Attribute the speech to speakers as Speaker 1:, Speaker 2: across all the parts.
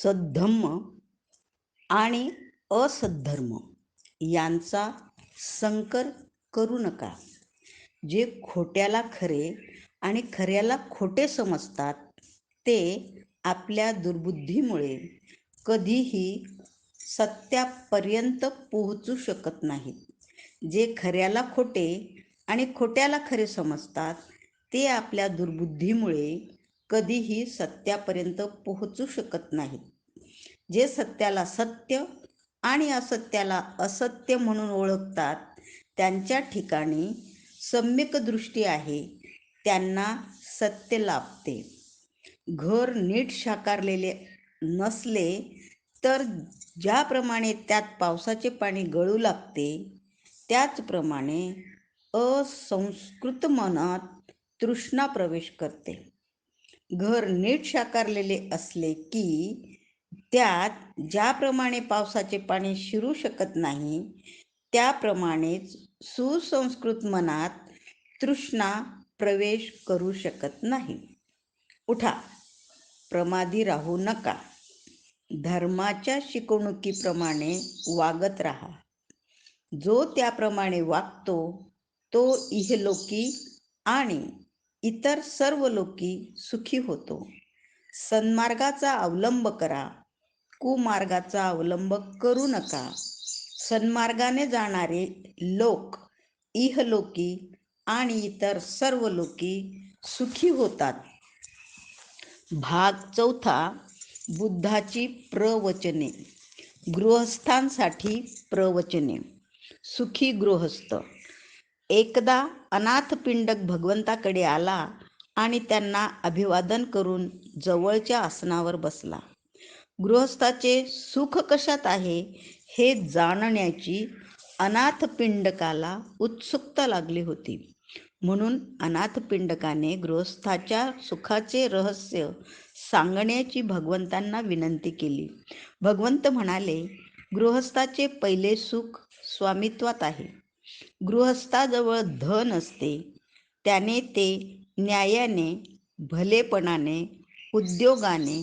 Speaker 1: सद्धम्म आणि असद्धर्म यांचा संकर करू नका. जे खोट्याला खरे आणि खऱ्याला खोटे समजतात ते आपल्या दुर्बुद्धीमुळे कधीही सत्यापर्यंत पोहोचू शकत नाहीत. जे खऱ्याला खोटे आणि खोट्याला खरे समजतात ते आपल्या दुर्बुद्धीमुळे कधीही सत्यापर्यंत पोहोचू शकत नाहीत. जे सत्याला सत्य आणि असत्याला असत्य म्हणून ओळखतात त्यांच्या ठिकाणी सम्यक दृष्टी आहे, त्यांना सत्य लाभते. घर नीट साकारलेले नसले तर ज्याप्रमाणे त्यात पावसाचे पाणी गळू लागते, त्याचप्रमाणे असंस्कृत मनात तृष्णा प्रवेश करते. घर नीट साकारलेले असले की त्यात ज्याप्रमाणे पावसाचे पाणी शिरू शकत नाही, त्याप्रमाणेच सुसंस्कृत मनात तृष्णा प्रवेश करू शकत नाही. उठा, प्रमादी राहू नका. धर्माच्या शिकवणुकीप्रमाणे वागत राहा. जो त्याप्रमाणे वागतो तो इहलोकी आणि इतर सर्व लोकी सुखी होतो. सन्मार्गाचा अवलंब करा, कुमार्गाचा अवलंब करू नका. सन्मार्गाने जाणारे लोक इहलोकी आणि इतर सर्व लोकी सुखी होतात. भाग 4. बुद्धाची प्रवचने. गृहस्थांसाठी प्रवचने. सुखी गृहस्थ. एकदा अनाथपिंडक भगवंताकडे आला आणि त्यांना अभिवादन करून जवळच्या आसनावर बसला. गृहस्थाचे सुख कशात आहे हे जाणण्याची अनाथपिंडकाला उत्सुकता लागली होती. म्हणून अनाथपिंडकाने गृहस्थाच्या सुखाचे रहस्य सांगण्याची भगवंतांना विनंती केली. भगवंत म्हणाले, गृहस्थाचे पहिले सुख स्वामित्वात आहे. गृहस्थाजवळ धन असते, त्याने ते न्यायाने, भलेपणाने, उद्योगाने,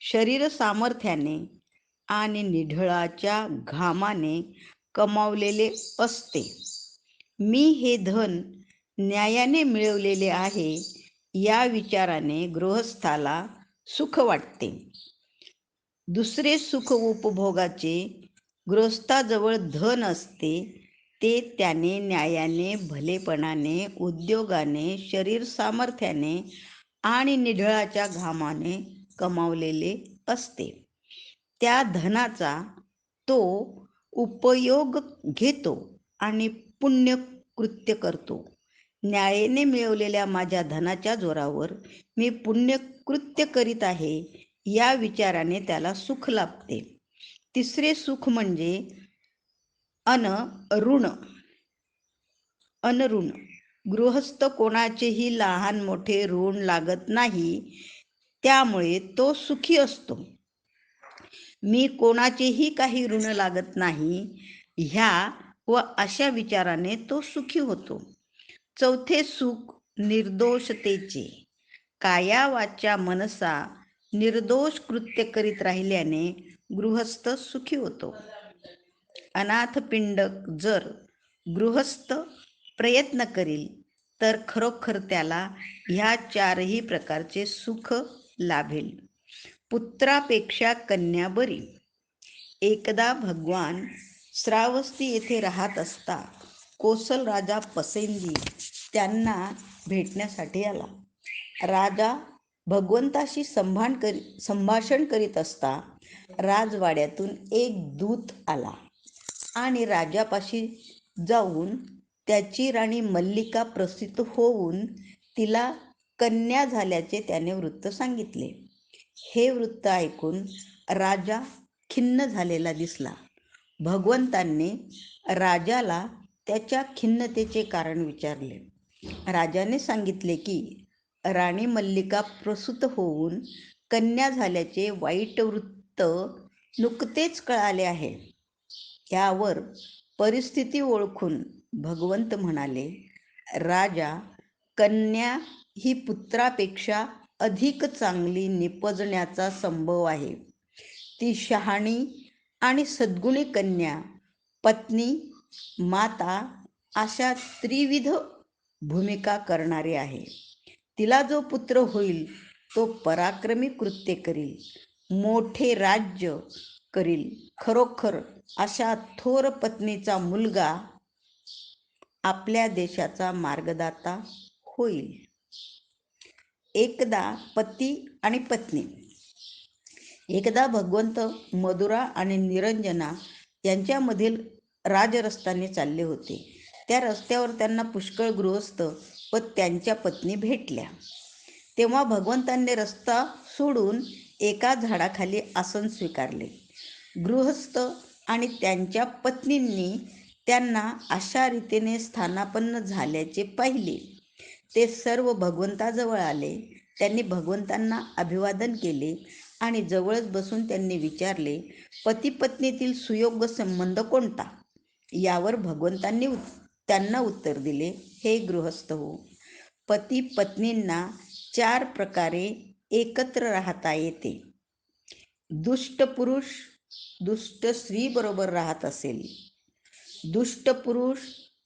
Speaker 1: शरीर सामर्थ्याने आणि निढळाच्या घामाने कमावलेले असते. मी हे धन न्यायाने मिळवलेले आहे या विचाराने गृहस्थाला सुख वाटते. दुसरे सुख उपभोगाचे. गृहस्थाजवळ धन असते, ते त्याने न्यायाने, भलेपणाने, उद्योगाने, शरीर सामर्थ्याने आणि निढळाच्या घामाने कमावलेले असते. त्या धनाचा तो उपयोग घेतो आणि पुण्य कृत्य करतो. न्यायाने मिळवलेल्या माझ्या धनाच्या जोरावर मी पुण्यकृत्य करीत आहे या विचाराने त्याला सुख लाभते. तिसरे सुख म्हणजे अनऋण. गृहस्थ कोणाचेही लहान मोठे ऋण लागत नाही, त्यामुळे तो सुखी असतो. मी कोणाचेही काही ऋण लागत नाही ह्या व अशा विचाराने तो सुखी होतो. चौथे सुख निर्दोषतेचे. काया वाचा मनसा निर्दोष कृत्य करीत राहिल्याने गृहस्थ सुखी होतो. अनाथपिंडक जर गृहस्थ प्रयत्न करील तर खरोखर त्याला ह्या चारही प्रकारचे सुख लाभेल. पुत्रापेक्षा कन्या बरी. एकदा भगवान श्रावस्ती येथे राहत असता कोसल राजा पसेनजी त्यांना भेटण्यासाठी आला. राजा भगवंताशी संभाषण करीत असता राजवाड्यातून एक दूत आला आणि राजापाशी जाऊन त्याची राणी मल्लिका प्रसूत होऊन तिला कन्या झाल्याचे त्याने वृत्त सांगितले. हे वृत्त ऐकून राजा खिन्न झालेला दिसला. भगवंतांनी राजाला त्याच्या खिन्नतेचे कारण विचारले. राजाने सांगितले की राणी मल्लिका प्रसूत होऊन कन्या झाल्याचे वाईट वृत्त नुकतेच कळाले आहे. यावर परिस्थिती ओळखून भगवंत म्हणाले, राजा, कन्या ही पुत्रापेक्षा अधिक चांगली निपजण्याचा संभव आहे. ती शहाणी आणि सद्गुणी कन्या, पत्नी, माता अशा त्रिविध भूमिका करणारी आहे. तिला जो पुत्र होईल तो पराक्रमी कृत्य करील, मोठे राज्य करील. खरोखर अशा थोर पत्नीचा मुलगा आपल्या देशाचा मार्गदाता होईल. एकदा पती आणि पत्नी. एकदा भगवंत मधुरा आणि निरंजना यांच्यामधील राजरस्त्याने चालले होते. त्या रस्त्यावर त्यांना पुष्कळ गृहस्थ व त्यांच्या पत्नी भेटल्या. तेव्हा भगवंतांनी रस्ता सोडून एका झाडाखाली आसन स्वीकारले. गृहस्थ आणि त्यांच्या पत्नींनी त्यांना अशा रीतीने स्थानापन्न झाल्याचे पाहिले. ते सर्व भगवंताजवळ आले. त्यांनी भगवंतांना अभिवादन केले आणि जवळच बसून त्यांनी विचारले, पती पत्नीतील सुयोग्य संबंध कोणता? यावर भगवंतांनी त्यांना उत्तर दिले, हे गृहस्थ हो, पती पत्नींना 4 प्रकारे एकत्र राहता येते. दुष्ट पुरुष दुष्ट स्त्री बरोबर राहत असेल, दुष्ट पुरुष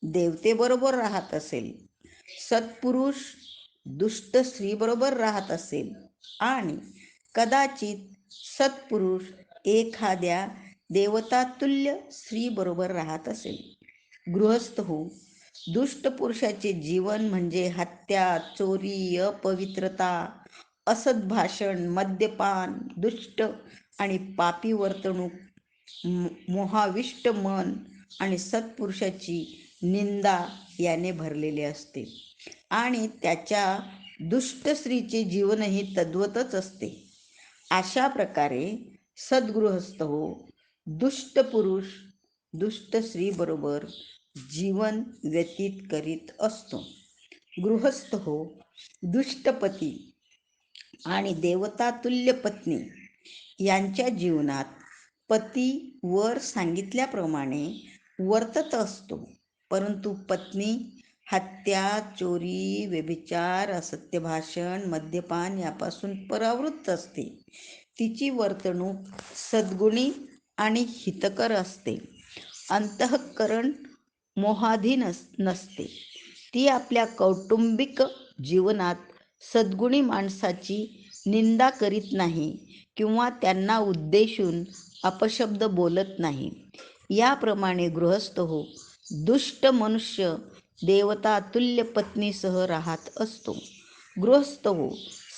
Speaker 1: देवतेबरोबर राहत असेल, सत्पुरुष दुष्ट स्त्री बरोबर राहत असेल आणि कदाचित सत्पुरुष एखाद्या देवतातुल्य स्त्री बरोबर राहत असेल. गृहस्थ हो, दुष्ट पुरुषाचे जीवन म्हणजे हत्या, चोरी, अपवित्रता, असद्भाषण, मद्यपान, दुष्ट आणि पापी वर्तणूक, मोहाविष्ट मन आणि सत्पुरुषाची निंदा याने भरलेले असते. आणि त्याच्या दुष्ट स्त्रीचे जीवनही तद्वतच असते. अशा प्रकारे सद्गृहस्थ हो, दुष्ट पुरुष दुष्ट स्त्री बरोबर जीवन व्यतीत करीत असतो. गृहस्थ हो, दुष्ट पती आणि देवतातुल्य पत्नी यांच्या जीवनात पती वर सांगितल्याप्रमाणे वर्तत असतो, परंतु पत्नी हत्या, चोरी, व्यभिचार, असत्य भाषण, मद्यपान यापासून परावृत्त असते. तिची वर्तणूक सद्गुणी आणि हितकर असते. अंतःकरण मोहाधीन नसते. ती आपल्या कौटुंबिक जीवनात सद्गुणी माणसाची निंदा करीत नाही किंवा त्यांना उद्देशून अपशब्द बोलत नाही. याप्रमाणे गृहस्थ हो, दुष्ट मनुष्य देवतातुल्य पत्नीसह राहत असतो. गृहस्थ हो,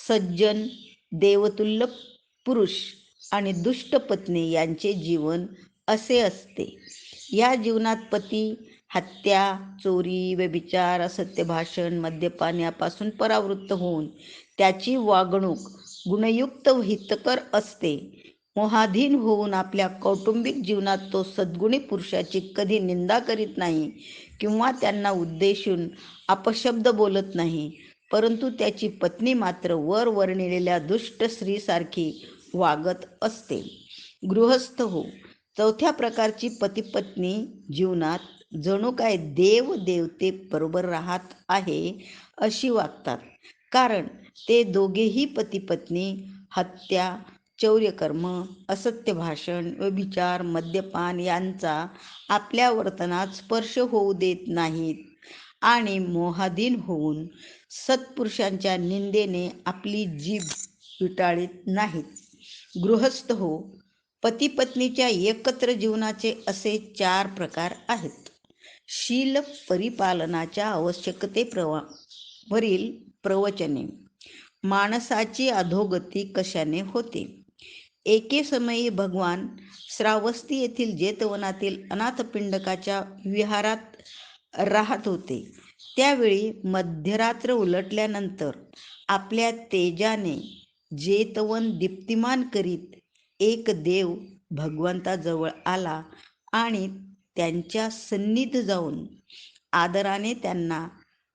Speaker 1: सज्जन देवतुल्य पुरुष आणि दुष्ट पत्नी यांचे जीवन असे असते. या जीवनात पती हत्या, चोरी, व्यभिचार, असत्य भाषण, मद्यपान यापासून परावृत्त होऊन त्याची वागणूक गुणयुक्त व हितकर असते. मोहाधीन होऊन आपल्या कौटुंबिक जीवनात तो सद्गुणी पुरुषाची कधी निंदा करीत नाही किंवा त्यांना उद्देशून अपशब्द बोलत नाही, परंतु त्याची पत्नी मात्र वर वर्णिलेल्या दुष्ट स्त्रीसारखी वागत असते. गृहस्थ हो, चौथ्या प्रकारची पती पत्नी जीवनात जणू काय देव देवते बरोबर राहत आहे अशी वागतात. कारण ते दोघेही पती पत्नी हत्या, चौर्यकर्म, असत्य भाषण, व्यभिचार, मद्यपान यांचा आपल्या वर्तनात स्पर्श होऊ देत नाहीत आणि मोहाधीन होऊन सत्पुरुषांच्या निंदेने आपली जीभ विटाळीत नाहीत. गृहस्थ हो, पती पत्नीच्या एकत्र जीवनाचे असे 4 प्रकार आहेत. शील परिपालनाच्या आवश्यकतेवरील प्रवचने. माणसाची अधोगती कशाने होते? एके समयी भगवान श्रावस्ती येथील जेतवनातील अनाथपिंडकाच्या विहारात राहत होते. त्यावेळी मध्यरात्र उलटल्यानंतर आपल्या तेजाने जेतवन दीप्तिमान करीत एक देव भगवंताजवळ आला आणि त्यांच्या सन्निध जाऊन आदराने त्यांना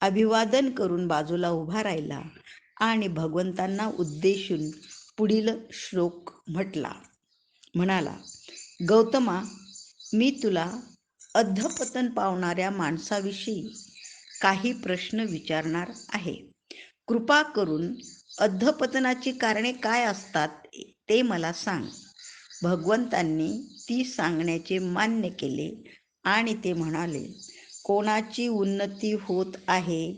Speaker 1: अभिवादन करून बाजूला उभा राहिला आणि भगवंतांना उद्देशून पुढील श्लोक म्हणाला, गौतमा, मी तुला अधःपतन पावणाऱ्या माणसाविषयी काही प्रश्न विचारणार आहे. कृपा करून अधःपतनाची कारणे काय असतात ते मला सांग. भगवंतांनी ती सांगण्याचे मान्य केले आणि ते म्हणाले, कोणाची उन्नती होत आहे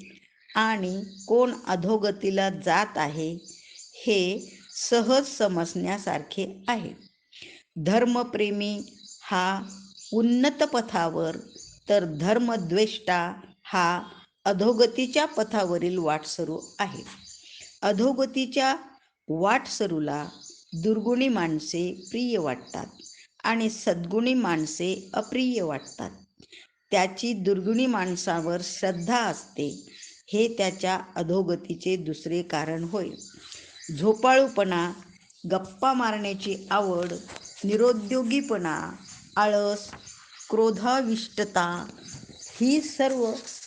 Speaker 1: आणि कोण अधोगतीला जात आहे हे सहज समजण्यासारखे आहे. धर्मप्रेमी हा उन्नत पथावर तर धर्मद्वेष्टा हा अधोगतीच्या पथावरील वाटसरू आहे. अधोगतीच्या वाटसरूला दुर्गुणी माणसे प्रिय वाटतात आणि सद्गुणी माणसे अप्रिय वाटतात. त्याची दुर्गुणी माणसावर श्रद्धा असते हे त्याच्या अधोगतीचे दुसरे कारण होय. झोपाळूपणा, गप्पा मारण्याची आवड, निरुद्योगीपणा, आळस, क्रोधाविष्टता ही सर्व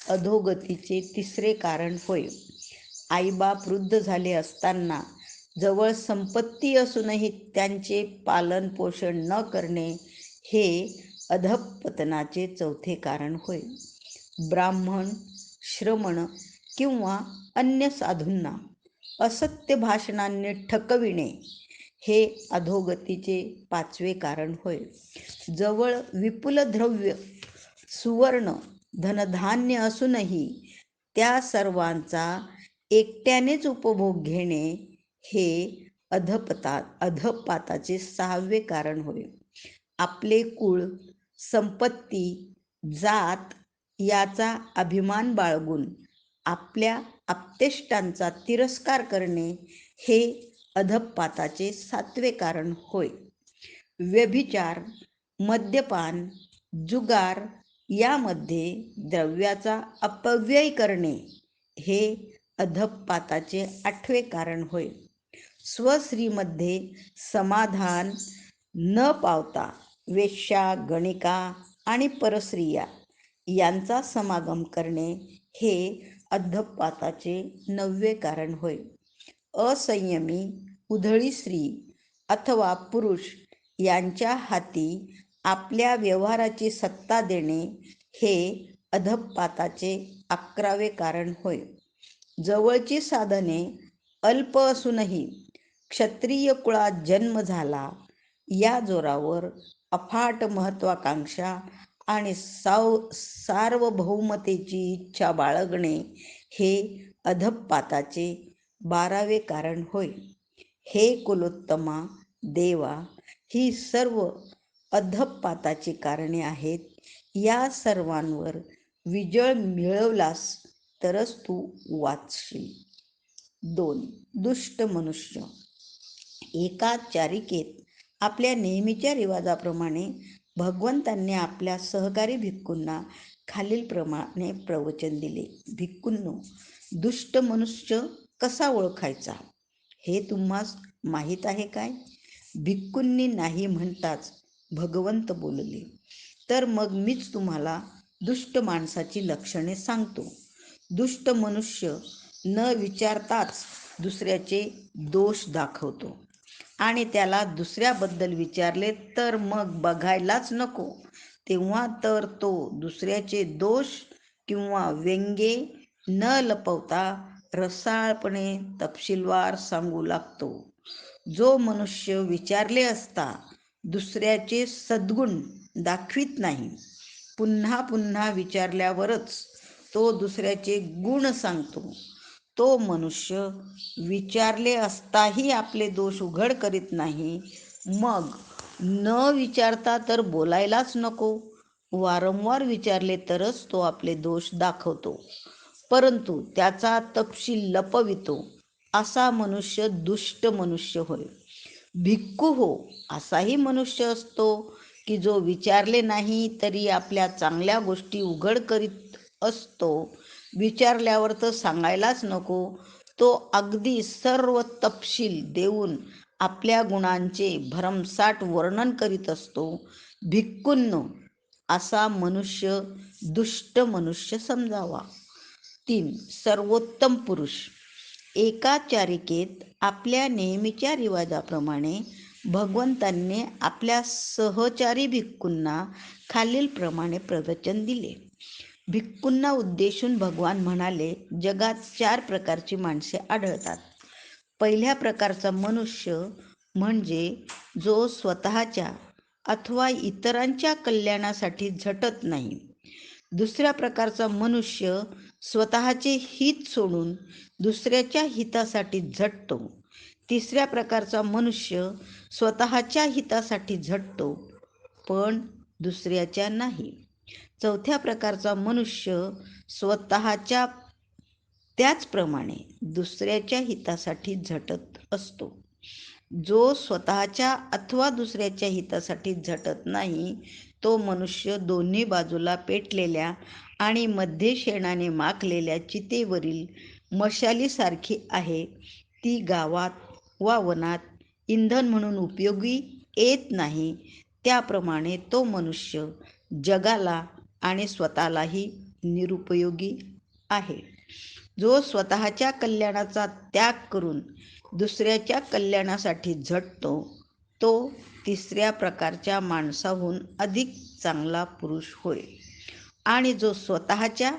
Speaker 1: अधोगतीचे तिसरे कारण होय. आईबाप वृद्ध झाले असताना जवळ संपत्ती असूनही त्यांचे पालन पोषण न करणे हे अधःपतनाचे चौथे कारण होय. ब्राह्मण, श्रमण किंवा अन्य साधूंना असत्य भाषणांनी ठकविणे हे अधोगतीचे पाचवे कारण होय. जवळ विपुल द्रव्य, सुवर्ण, धनधान्य असूनही त्या सर्वांचा एकट्यानेच उपभोग घेणे हे अधपाताचे सहावे कारण होय. आपले कुळ, संपत्ती, जात याचा अभिमान बाळगून आपल्या आप्तेष्टांचा तिरस्कार करणे हे अधपाताचे सातवे कारण होय. व्यभिचार, मद्यपान, जुगार यामध्ये द्रव्याचा अपव्यय करणे हे अधपाताचे आठवे कारण होय. स्वस्त्रीमध्ये समाधान न पावता वेश्या, गणिका आणि परस्त्रिया यांचा समागम करणे हे अधपाताचे नववे कारण होय. असंयमी, उधळी स्त्री अथवा पुरुष यांच्या हाती आपल्या व्यवहाराची सत्ता देणे हे अधपाताचे 11वे कारण होय. जवळची साधने अल्प असूनही क्षत्रिय कुळात जन्म झाला या जोरावर अफाट महत्वाकांक्षा आणि सार्वभौमतेची इच्छा बाळगणे हे अधपाताचे 12वे कारण होय. हे कुलोत्तमा देवा, ही सर्व अधपाताची कारणे आहेत. या सर्वांवर विजय मिळवलास तरच तू वाचशील. 2. दुष्ट मनुष्य. एका चारिकेत आपल्या नेहमीच्या रिवाजाप्रमाणे भगवंतांनी आपल्या सहकारी भिक्खूंना खालीलप्रमाणे प्रवचन दिले. भिक्खूंनो, दुष्ट मनुष्य कसा ओळखायचा हे तुम्हास माहीत आहे काय? भिक्खूंनी नाही म्हणताच भगवंत बोलले, तर मग मीच तुम्हाला दुष्ट माणसाची लक्षणे सांगतो. दुष्ट मनुष्य न विचारताच दुसऱ्याचे दोष दाखवतो आणि त्याला दुसऱ्याबद्दल विचारले तर मग बघायलाच नको तेव्हा तर तो दुसऱ्याचे दोष किंवा व्यंगे न लपवता रसाळपणे तपशीलवार सांगू लागतो. जो मनुष्य विचारले असता दुसऱ्याचे सद्गुण दाखवित नाही, पुन्हा पुन्हा विचारल्यावरच तो दुसऱ्याचे गुण सांगतो, तो मनुष्य विचारले असताही आपले दोष उघड करीत नाही. मग न विचारता तर बोलायलाच नको, वारंवार विचारले तरच तो आपले दोष दाखवतो, परंतु त्याचा तपशील लपवितो, असा मनुष्य दुष्ट मनुष्य होय. भिक्खू हो, असाही मनुष्य असतो की जो विचारले नाही तरी आपल्या चांगल्या गोष्टी उघड करीत असतो. विचारल्यावर तर सांगायलाच नको, तो अगदी सर्व तपशील देऊन आपल्या गुणांचे भरमसाठ वर्णन करीत असतो. भिक्खूंनो, असा मनुष्य दुष्ट मनुष्य समजावा. 3. सर्वोत्तम पुरुष. एका चारिकेत आपल्या नेहमीच्या रिवाजाप्रमाणे भगवंतांनी आपल्या सहचारी भिक्खूंना खालीलप्रमाणे प्रवचन दिले. भिक्खूंना उद्देशून भगवान म्हणाले, जगात 4 प्रकारची माणसे आढळतात. पहिल्या प्रकारचा मनुष्य म्हणजे जो स्वतःच्या अथवा इतरांच्या कल्याणासाठी झटत नाही. दुसऱ्या प्रकारचा मनुष्य स्वतःचे हित सोडून दुसऱ्याच्या हितासाठी झटतो. तिसऱ्या प्रकारचा मनुष्य स्वतःच्या हितासाठी झटतो, पण दुसऱ्याच्या नाही. चौथ्या प्रकारचा मनुष्य स्वतःच्या त्याचप्रमाणे दुसऱ्याच्या हितासाठी झटत असतो. जो स्वतःच्या अथवा दुसऱ्याच्या हितासाठी झटत नाही, तो मनुष्य दोन्ही बाजूला पेटलेल्या आणि मध्ये शेणाने माखलेल्या चितेवरील मशालीसारखी आहे. ती गावात वा वनात इंधन म्हणून उपयोगी येत नाही. त्याप्रमाणे तो मनुष्य जगाला आणि स्वतःलाही निरुपयोगी आहे. जो स्वतःच्या कल्याणाचा त्याग करून दुसऱ्याच्या कल्याणासाठी झटतो, तो तिसऱ्या प्रकारच्या माणसाहून अधिक चांगला पुरुष होय. आणि जो स्वतःच्या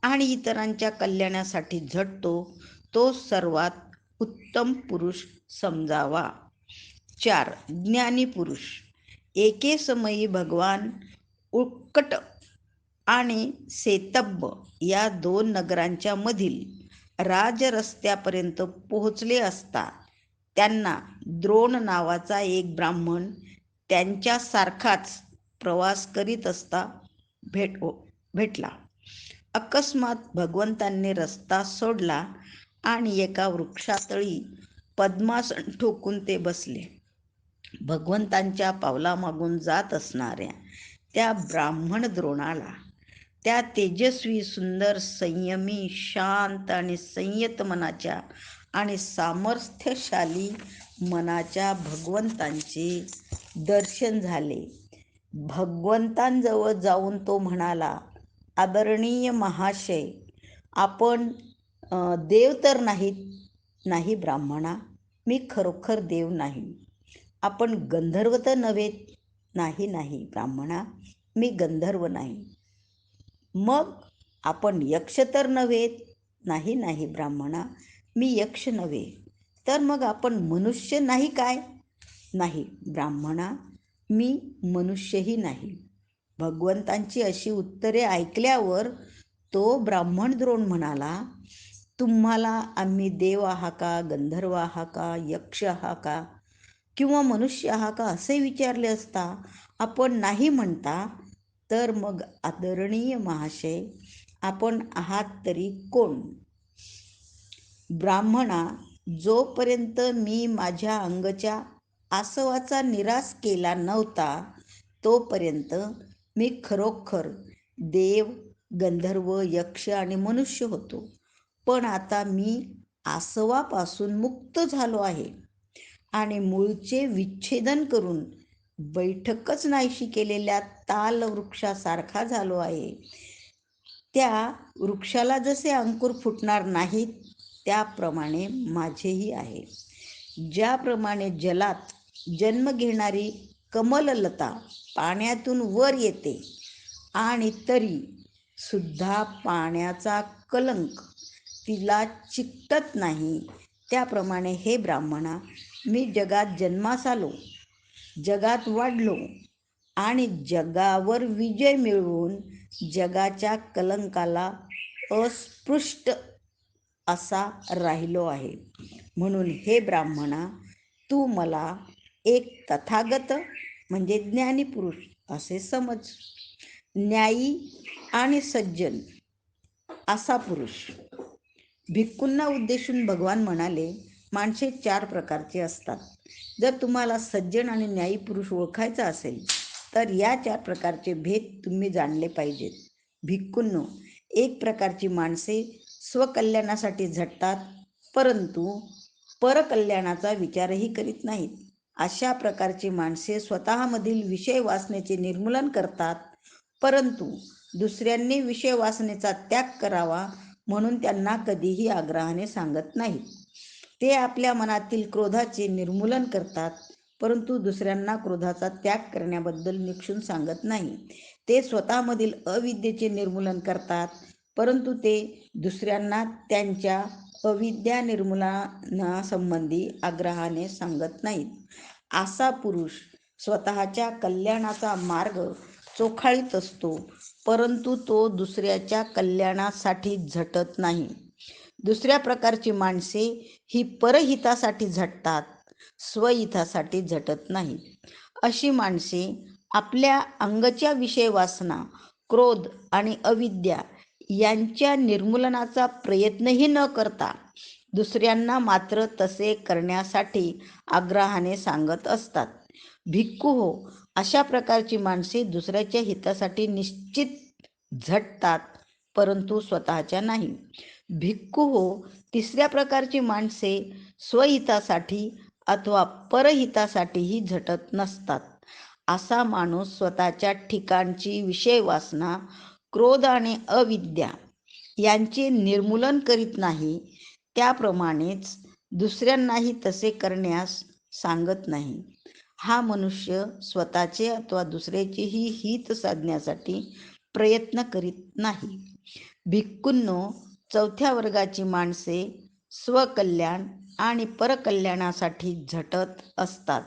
Speaker 1: आणि इतरांच्या कल्याणासाठी झटतो, तो सर्वात उत्तम पुरुष समजावा. 4. ज्ञानी पुरुष. एके समयी भगवान उत्कट आणि सेतब्ब या 2 नगरांच्या मधील राजरस्त्यापर्यंत पोहोचले असता त्यांना द्रोण नावाचा एक ब्राह्मण त्यांच्यासारखाच प्रवास करीत असता भेटला. अकस्मात भगवंतांनी रस्ता सोडला आणि एका वृक्षातळी पद्मासन ठोकून ते बसले. भगवंतांच्या पावलामागून जात असणाऱ्या त्या ब्राह्मण द्रोणाला त्या तेजस्वी, सुंदर, संयमी, शांत आणि संयत मनाच्या आणि सामर्थ्यशाली मनाच्या भगवंतांचे दर्शन झाले. भगवंतांजवळ जाऊन तो म्हणाला, आदरणीय महाशय, आपण देव तर नाही ब्राह्मणा, मी खरोखर देव नाही. आपण गंधर्व तर नव्हे? नाही ब्राह्मणा, मी गंधर्व नाही. मग आपण यक्ष तर नव्हे? नाही ब्राह्मणा, मी यक्ष नव्हे. तर मग आपण मनुष्य नाही काय? नाही ब्राह्मणा, मी मनुष्यही नाही. भगवंतांची अशी उत्तरे ऐकल्यावर तो ब्राह्मण द्रोण म्हणाला, तुम्हाला आम्ही देव आहा का, गंधर्व आहा का, यक्ष आहा का किंवा मनुष्य आहा का असे विचारले असता आपण नाही म्हणता, तर मग आदरणीय महाशय, आपण आहात तरी कोण? ब्राह्मणा, जोपर्यंत मी माझ्या अंगच्या आसवाचा निराश केला नव्हता, तोपर्यंत मी खरोखर देव, गंधर्व, यक्ष आणि मनुष्य होतो. पण आता मी आसवापासून मुक्त झालो आहे आणि मूळचे विच्छेदन करून बैठकच नाहीशी केलेल्या ताल वृक्षासारखा झालो आहे. त्या वृक्षाला जसे अंकुर फुटणार नाहीत, त्याप्रमाणे माझेही आहे. ज्याप्रमाणे जलात जन्म घेणारी कमललता पाण्यातून वर येते आणि तरी सुद्धा पाण्याचा कलंक तिला चिकटत नाही, त्याप्रमाणे हे ब्राह्मणा, मी जगात जन्मास आलो, जगात वाढलो आणि जगावर विजय मिळवून जगाच्या कलंकाला अस्पृष्ट असा राहिलो आहे. म्हणून हे ब्राह्मणा, तू मला एक तथागत म्हणजे ज्ञानी पुरुष असे समज. न्यायी आणि सज्जन असा पुरुष. भिक्खूंना उद्देशून भगवान म्हणाले, माणसे 4 प्रकारचे असतात. जर तुम्हाला सज्जन आणि न्यायी पुरुष ओळखायचा असेल तर या 4 प्रकारचे भेद तुम्ही जाणले पाहिजेत. भिक्खूंनो, एक प्रकारची माणसे स्वकल्याणासाठी झटतात, परंतु परकल्याणाचा विचारही करीत नाहीत. अशा प्रकारची माणसे स्वतःमधील विषय वासनेचे निर्मूलन करतात, परंतु दुसऱ्यांनी विषय वासनेचा त्याग करावा म्हणून त्यांना कधीही आग्रहाने सांगत नाहीत. ते आपल्या मनातील क्रोधाचे निर्मूलन करतात, परंतु दुसऱ्यांना क्रोधाचा त्याग करण्याबद्दल निक्षून सांगत नाही. ते स्वतःमधील अविद्येचे निर्मूलन करतात, परंतु ते दुसऱ्यांना त्यांच्या अविद्या निर्मूलनासंबंधी आग्रहाने सांगत नाहीत. असा पुरुष स्वतःच्या कल्याणाचा मार्ग चोखाळीत असतो, परंतु तो दुसऱ्याच्या कल्याणासाठी झटत नाही. दुसऱ्या प्रकारची माणसे ही परहितासाठी झटतात, स्वहितासाठी झटत नाहीत. अशी माणसे आपल्या अंगच्या विषय वासना, क्रोध आणि अविद्या यांच्या निर्मूलनाचा प्रयत्नही न करता दुसऱ्यांना मात्र तसे करण्यासाठी आग्रहाने सांगत असतात. भिक्खू हो, अशा प्रकारची माणसे दुसऱ्याच्या हितासाठी निश्चित झटतात, परंतु स्वतःच्या नाही. भिक्खू हो, तिसऱ्या प्रकारची माणसे स्वहितासाठी अथवा परहितासाठीही झटत नसतात. असा माणूस स्वतःच्या ठिकाणची विषय वासना, क्रोध आणि अविद्या यांचे निर्मूलन करीत नाही, त्याप्रमाणेच दुसऱ्यांनाही तसे करण्यास सांगत नाही. हा मनुष्य स्वतःचे अथवा दुसऱ्याचेही हित साधण्यासाठी प्रयत्न करीत नाही. भिक्खूंनो, चौथ्या वर्गाची माणसे स्वकल्याण आणि परकल्याणासाठी झटत असतात.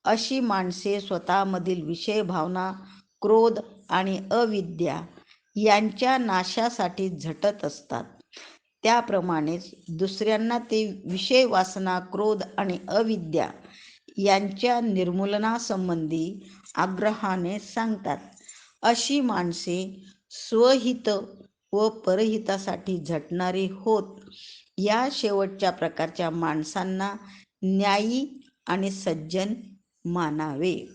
Speaker 1: अशी माणसे स्वतःमधील विषय भावना, क्रोध आणि अविद्या यांच्या नाशासाठी झटत असतात. त्याप्रमाणेच दुसऱ्यांना ते विषय वासना, क्रोध आणि अविद्या यांच्या निर्मूलनासंबंधी आग्रहाने सांगतात. अशी माणसे स्वहित व परहितासाठी झटणारी होत. या शेवटच्या प्रकारच्या माणसांना न्यायी आणि सज्जन मानावे.